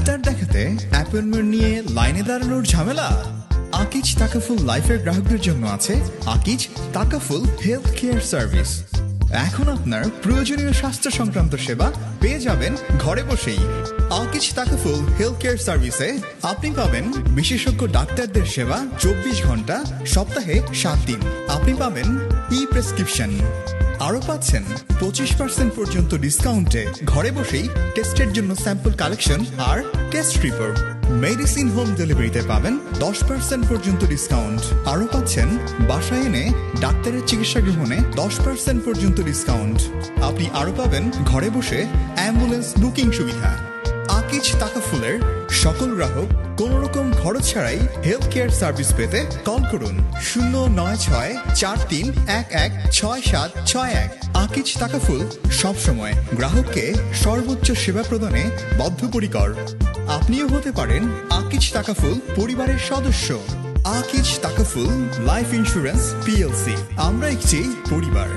Doctor দেখাতে appointment নিয়ে লাইনে দাঁড়ানোর ঝামেলা? আকিজ তাকাফুল লাইফের গ্রাহকদের জন্য আছে Akij Takaful health care service. এখন আপনার প্রয়োজনীয় স্বাস্থ্য সংক্রান্ত সেবা পেয়ে যাবেন ঘরে বসেই। আকিজ তাকাফুল হেলথ কেয়ার সার্ভিসে আপনি পাবেন বিশেষজ্ঞ ডাক্তারদের সেবা 24 ঘন্টা সপ্তাহে 7 দিন। আপনি পাবেন ই প্রেসক্রিপশন, আরও পাচ্ছেন 25% পর্যন্ত ডিসকাউন্টে ঘরে বসেই টেস্টের জন্য স্যাম্পল কালেকশন আর টেস্ট রিপোর্ট। মেডিসিন হোম ডেলিভারিতে পাবেন 10% পর্যন্ত ডিসকাউন্ট, আরও পাচ্ছেন বাসায় এনে ডাক্তারের চিকিৎসা গ্রহণে 10% পর্যন্ত ডিসকাউন্ট। আপনি আরও পাবেন ঘরে বসে অ্যাম্বুলেন্স বুকিং সুবিধা। আকিজ তাকাফুলের সকল গ্রাহক কোন রকম খরচ ছাড়াই হেলথ কেয়ার সার্ভিস পেতে কল করুন 09643116761। আকিজ তাকাফুল সবসময় গ্রাহককে সর্বোচ্চ সেবা প্রদানে বদ্ধপরিকর। আপনিও হতে পারেন আকিজ তাকাফুল পরিবারের সদস্য। Akij Takaful life insurance PLC, আমরা একটি পরিবার।